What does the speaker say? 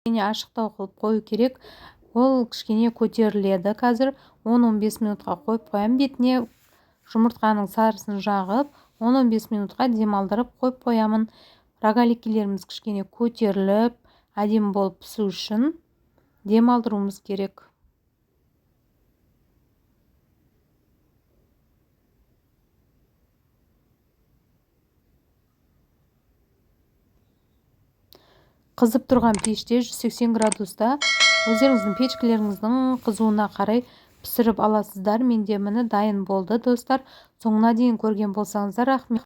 кішкене ашықтау қылып қою керек. Ол кішкене көтеріледі. Қазір 10-15 минутқа қойып қоямын. Бетіне жұмыртқаның сарысын жағып 10-15 минутқа демалдырып қойып қоямын. Рогаликилеріміз кішкене көтеріліп, әдемі болып пісу үшін демалдыруымыз керек. Қызып тұрған пеште 180 градуста өздеріңіздің печкелеріңіздің қызуына қарай пісіріп аласыздар. Менде міне дайын болды достар. Соңына дейін көрген болсаңыздар рахмет.